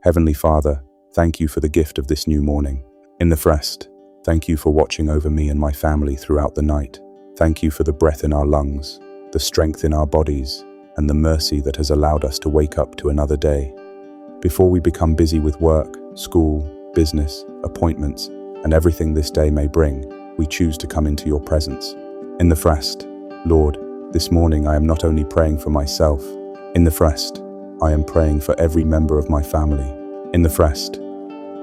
Heavenly Father, thank you for the gift of this new morning. In the first, thank you for watching over me and my family throughout the night. Thank you for the breath in our lungs, the strength in our bodies, and the mercy that has allowed us to wake up to another day. Before we become busy with work, school, business, appointments, and everything this day may bring, we choose to come into your presence. In the first, Lord, this morning I am not only praying for myself. In the first, I am praying for every member of my family. In the first,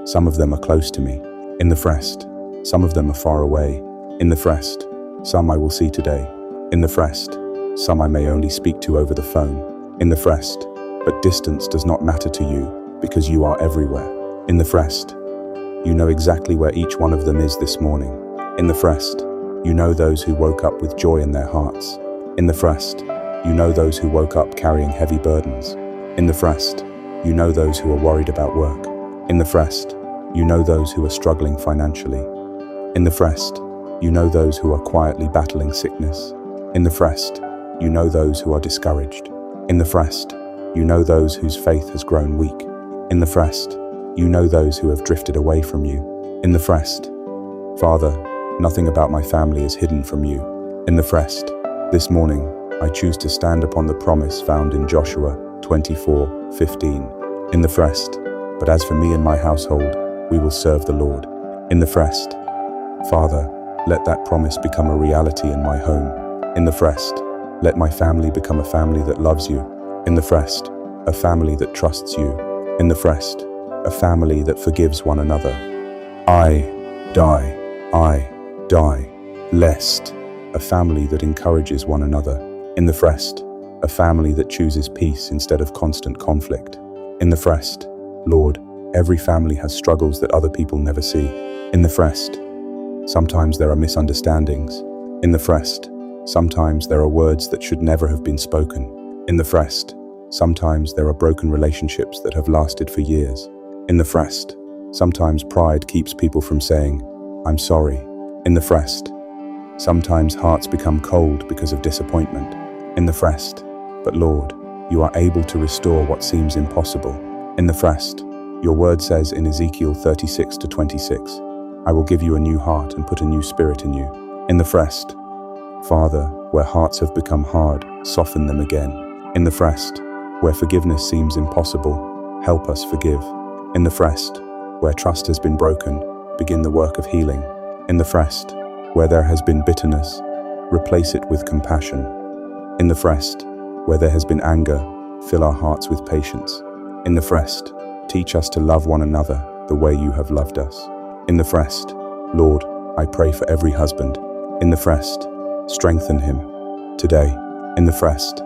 some of them are close to me. In the first, some of them are far away. In the first, some I will see today. In the first, some I may only speak to over the phone. In the first, but distance does not matter to you because you are everywhere. In the first, you know exactly where each one of them is this morning. In the first, you know those who woke up with joy in their hearts. In the first, you know those who woke up carrying heavy burdens. In the first, you know those who are worried about work. In the first, you know those who are struggling financially. In the first, you know those who are quietly battling sickness. In the first, you know those who are discouraged. In the first, you know those whose faith has grown weak. In the first, you know those who have drifted away from you. In the first, Father, nothing about my family is hidden from you. In the first, this morning, I choose to stand upon the promise found in Joshua 24:15. In the first, but as for me and my household, we will serve the Lord. In the first, Father, let that promise become a reality in my home. In the first, let my family become a family that loves you. In the first, a family that trusts you. In the first, a family that forgives one another. I die, lest. A family that encourages one another. In the first, a family that chooses peace instead of constant conflict. In the first, Lord, every family has struggles that other people never see. In the first, sometimes there are misunderstandings. In the first, sometimes there are words that should never have been spoken. In the first, sometimes there are broken relationships that have lasted for years. In the first, sometimes pride keeps people from saying, I'm sorry. In the first, sometimes hearts become cold because of disappointment. In the first, but Lord, you are able to restore what seems impossible. In the first, your word says in Ezekiel 36:26, I will give you a new heart and put a new spirit in you. In the first, Father, where hearts have become hard, soften them again. In the first, where forgiveness seems impossible, help us forgive. In the first, where trust has been broken, begin the work of healing. In the first, where there has been bitterness, replace it with compassion. In the first, where there has been anger, fill our hearts with patience. In the first, teach us to love one another the way you have loved us. In the first, Lord, I pray for every husband. In the first, strengthen him. Today, in the first,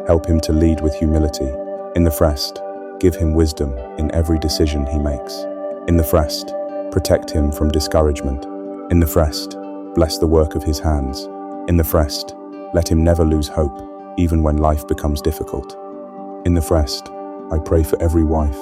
help him to lead with humility. In the first, give him wisdom in every decision he makes. In the first, protect him from discouragement. In the first, bless the work of his hands. In the first, let him never lose hope, even when life becomes difficult. In the first, I pray for every wife.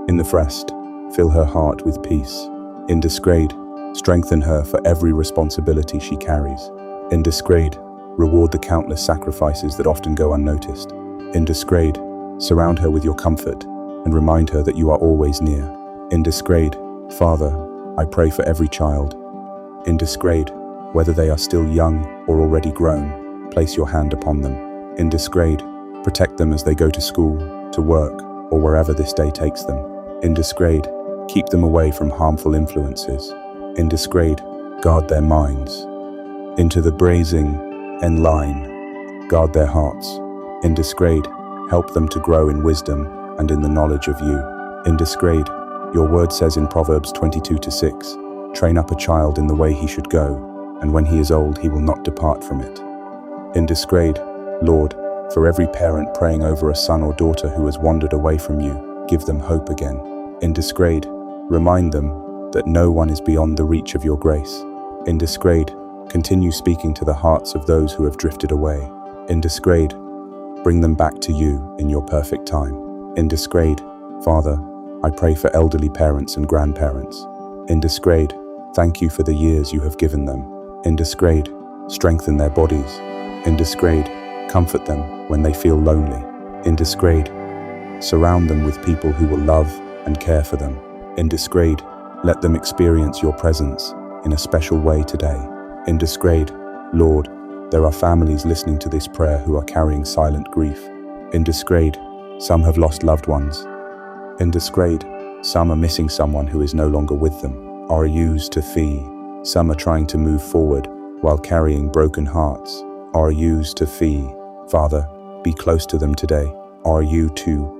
In the first, fill her heart with peace. In disgrade, strengthen her for every responsibility she carries. In disgrade, reward the countless sacrifices that often go unnoticed. In disgrade, surround her with your comfort and remind her that you are always near. In disgrade, Father, I pray for every child. In disgrade, whether they are still young or already grown, place your hand upon them. In disgrade, protect them as they go to school, to work, or wherever this day takes them. In disgrade, keep them away from harmful influences. In disgrade, guard their minds. Into the brazing and line, guard their hearts. In disgrade, help them to grow in wisdom and in the knowledge of you. In disgrade, your word says in Proverbs 22:6, train up a child in the way he should go, and when he is old he will not depart from it. In disgrade, Lord, for every parent praying over a son or daughter who has wandered away from you, give them hope again. In disgrade, remind them that no one is beyond the reach of your grace. In disgrade, continue speaking to the hearts of those who have drifted away. In disgrade, bring them back to you in your perfect time. In disgrade, Father, I pray for elderly parents and grandparents. In disgrade, thank you for the years you have given them. In disgrade, strengthen their bodies. In disgrade, comfort them when they feel lonely. In disgrade, surround them with people who will love and care for them. In disgrade, let them experience your presence in a special way today. In disgrade, Lord, there are families listening to this prayer who are carrying silent grief. In disgrade, some have lost loved ones. In disgrade, some are missing someone who is no longer with them. Are used to fee. Some are trying to move forward while carrying broken hearts. Are used to fee. Father, be close to them today. Are you too?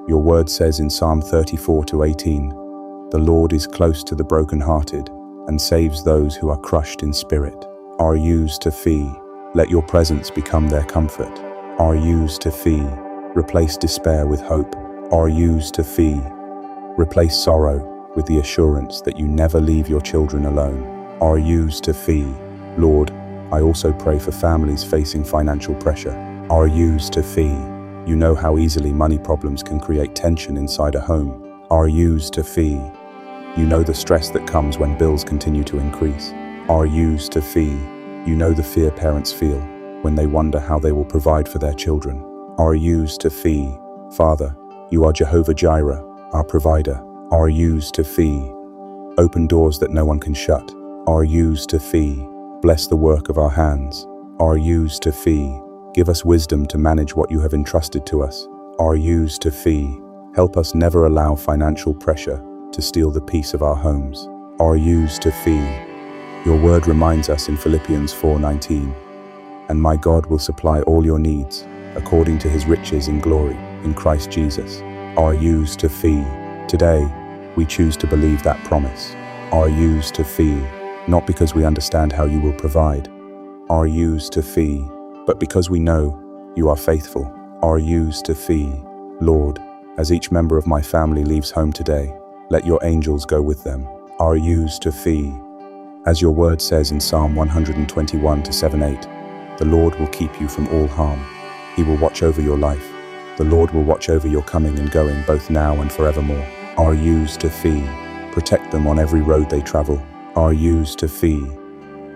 Your word says in Psalm 34-18, the Lord is close to the brokenhearted and saves those who are crushed in spirit. Are used to fee. Let your presence become their comfort. Are used to fee. Replace despair with hope. Are used to fee. Replace sorrow with the assurance that you never leave your children alone. Are used to fee. Lord, I also pray for families facing financial pressure. Are used to fee. You know how easily money problems can create tension inside a home. Are used to fee. You know the stress that comes when bills continue to increase. Are used to fee. You know the fear parents feel when they wonder how they will provide for their children. Are used to fee. Father, you are Jehovah Jireh, our provider. Are used to fee. Open doors that no one can shut. Are used to fee. Bless the work of our hands. Are used to fee. Give us wisdom to manage what you have entrusted to us. Are used to fee. Help us never allow financial pressure to steal the peace of our homes. Are used to fee. Your word reminds us in Philippians 4:19, and my God will supply all your needs according to his riches in glory in Christ Jesus. Are used to fee. Today, we choose to believe that promise. Are used to fee, not because we understand how you will provide. Are used to fee, but because we know you are faithful. Are used to fee. Lord, as each member of my family leaves home today, let your angels go with them. Are used to fee. As your word says in Psalm 121-7-8, the Lord will keep you from all harm. He will watch over your life. The Lord will watch over your coming and going, both now and forevermore. Are used to fee. Protect them on every road they travel. Are used to fee.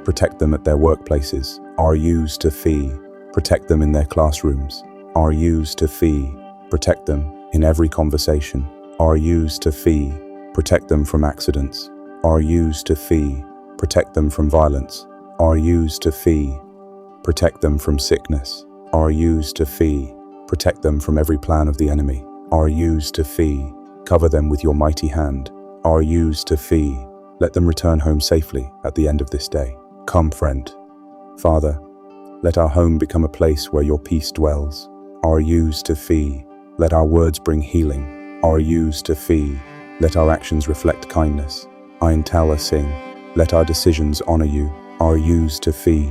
Protect them at their workplaces. Are used to fee. Protect them in their classrooms. Are used to fee. Protect them in every conversation. Are used to fee. Protect them from accidents. Are used to fee. Protect them from violence. Are used to fee. Protect them from sickness. Are used to fee. Protect them from every plan of the enemy. Are used to fee. Cover them with your mighty hand. Are used to fee. Let them return home safely at the end of this day. Come, friend. Father, let our home become a place where your peace dwells. Are used to fee. Let our words bring healing. Are used to fee. Let our actions reflect kindness. Ein Tala sing. Let our decisions honor you. Are used to fee.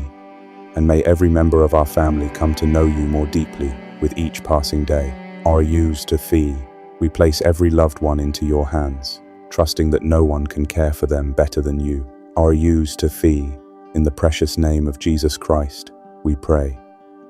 And may every member of our family come to know you more deeply with each passing day. Are used to fee. We place every loved one into your hands, trusting that no one can care for them better than you. Are used to fee. In the precious name of Jesus Christ, we pray.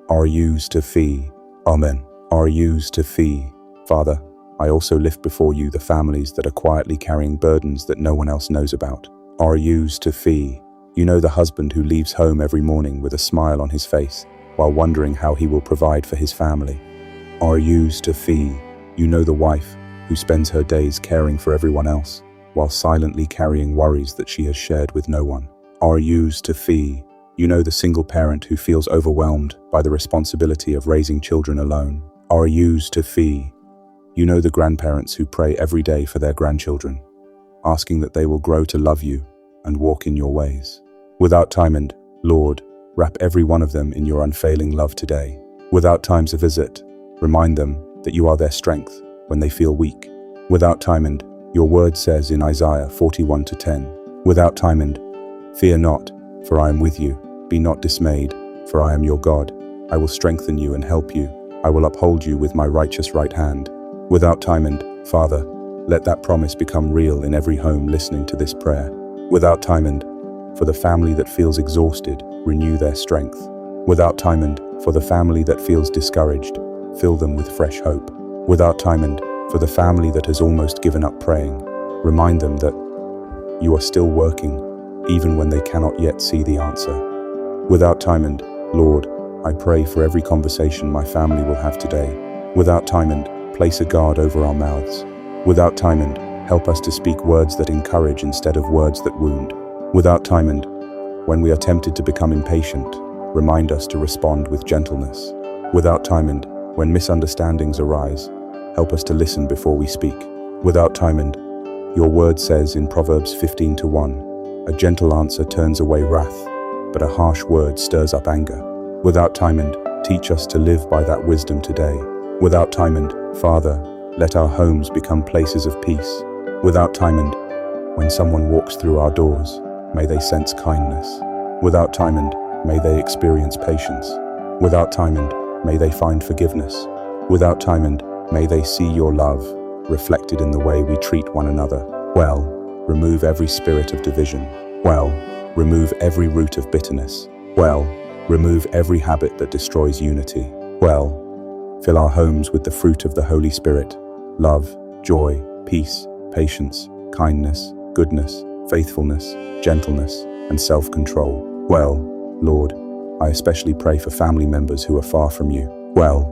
Are used to fee. Amen. Are used to fee. Father, I also lift before you the families that are quietly carrying burdens that no one else knows about. Are used to fee. You know the husband who leaves home every morning with a smile on his face while wondering how he will provide for his family. Are used to fee. You know the wife who spends her days caring for everyone else while silently carrying worries that she has shared with no one. Are used to fee. You know the single parent who feels overwhelmed by the responsibility of raising children alone. Are used to fee. You know the grandparents who pray every day for their grandchildren, asking that they will grow to love you and walk in your ways. Without time and, Lord, wrap every one of them in your unfailing love today. Without time to visit, remind them that you are their strength when they feel weak. Without time and, your word says in Isaiah 41:10, without time and, fear not, for I am with you. Be not dismayed, for I am your God. I will strengthen you and help you. I will uphold you with my righteous right hand. Without time and, Father, let that promise become real in every home listening to this prayer. Without time and, for the family that feels exhausted, renew their strength. Without time and, for the family that feels discouraged, fill them with fresh hope. Without time and, for the family that has almost given up praying, remind them that you are still working, even when they cannot yet see the answer. Without time and, Lord, I pray for every conversation my family will have today. Without time and, place a guard over our mouths. Without time and help us to speak words that encourage instead of words that wound. Without time and when we are tempted to become impatient, remind us to respond with gentleness. Without time and when misunderstandings arise, help us to listen before we speak. Without time and your word says in Proverbs 15:1, a gentle answer turns away wrath, but a harsh word stirs up anger. Without time and teach us to live by that wisdom today. Without time and Father, let our homes become places of peace. Without time and when someone walks through our doors, may they sense kindness. Without time and may they experience patience. Without time and may they find forgiveness. Without time and may they see your love reflected in the way we treat one another. Well, remove every spirit of division. Well, remove every root of bitterness. Well, remove every habit that destroys unity. Well, fill our homes with the fruit of the Holy Spirit: love, joy, peace, patience, kindness, goodness, faithfulness, gentleness, and self-control. Well, Lord, I especially pray for family members who are far from you. Well,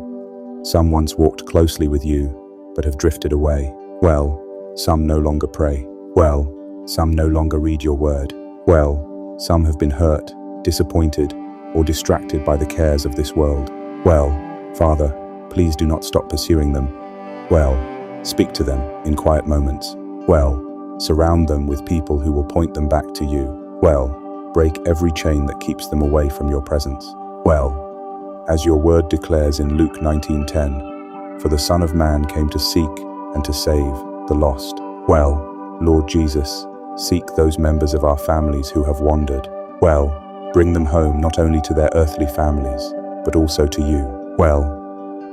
some once walked closely with you, but have drifted away. Well, some no longer pray. Well, some no longer read your word. Well, some have been hurt, disappointed, or distracted by the cares of this world. Well, Father, please do not stop pursuing them. Well, speak to them in quiet moments. Well, surround them with people who will point them back to you. Well, break every chain that keeps them away from your presence. Well, as your word declares in Luke 19:10, for the Son of Man came to seek and to save the lost. Well, Lord Jesus, seek those members of our families who have wandered. Well, bring them home not only to their earthly families, but also to you. Well,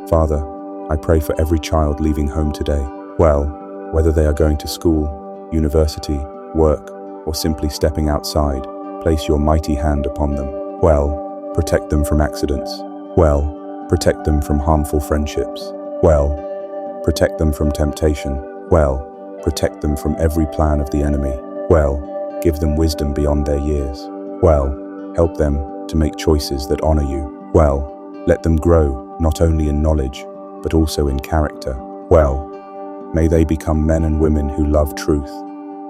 Father, I pray for every child leaving home today. Well, whether they are going to school, university, work, or simply stepping outside, place your mighty hand upon them. Well, protect them from accidents. Well, protect them from harmful friendships. Well, protect them from temptation. Well, protect them from every plan of the enemy. Well, give them wisdom beyond their years. Well, help them to make choices that honor you. Well, let them grow not only in knowledge, but also in character. Well, may they become men and women who love truth,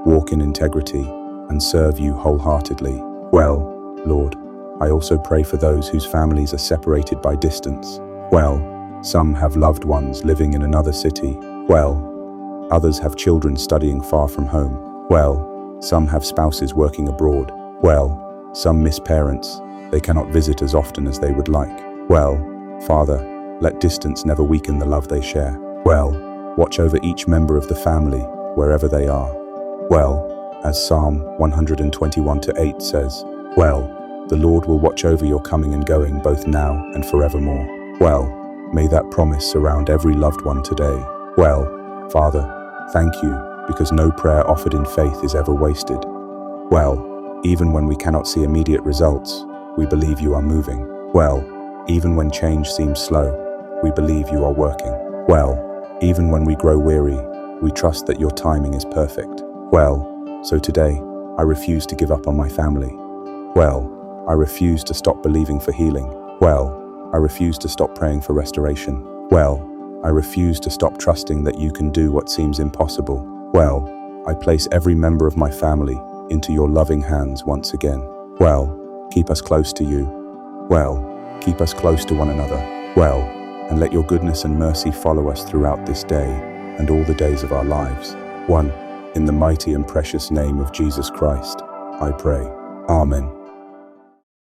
walk in integrity, and serve you wholeheartedly. Well, Lord, I also pray for those whose families are separated by distance. Well, some have loved ones living in another city. Well, others have children studying far from home. Well, some have spouses working abroad. Well, some miss parents. They cannot visit as often as they would like. Well, Father, let distance never weaken the love they share. Well, watch over each member of the family, wherever they are. Well, as Psalm 121:8 says, well, the Lord will watch over your coming and going both now and forevermore. Well, may that promise surround every loved one today. Well, Father, thank you, because no prayer offered in faith is ever wasted. Well, even when we cannot see immediate results, we believe you are moving. Well, even when change seems slow, we believe you are working. Well, even when we grow weary, we trust that your timing is perfect. Well, so today, I refuse to give up on my family. Well, I refuse to stop believing for healing. Well, I refuse to stop praying for restoration. Well, I refuse to stop trusting that you can do what seems impossible. Well, I place every member of my family into your loving hands once again. Well, keep us close to you. Well, keep us close to one another. Well, and let your goodness and mercy follow us throughout this day and all the days of our lives. In the mighty and precious name of Jesus Christ, I pray. Amen.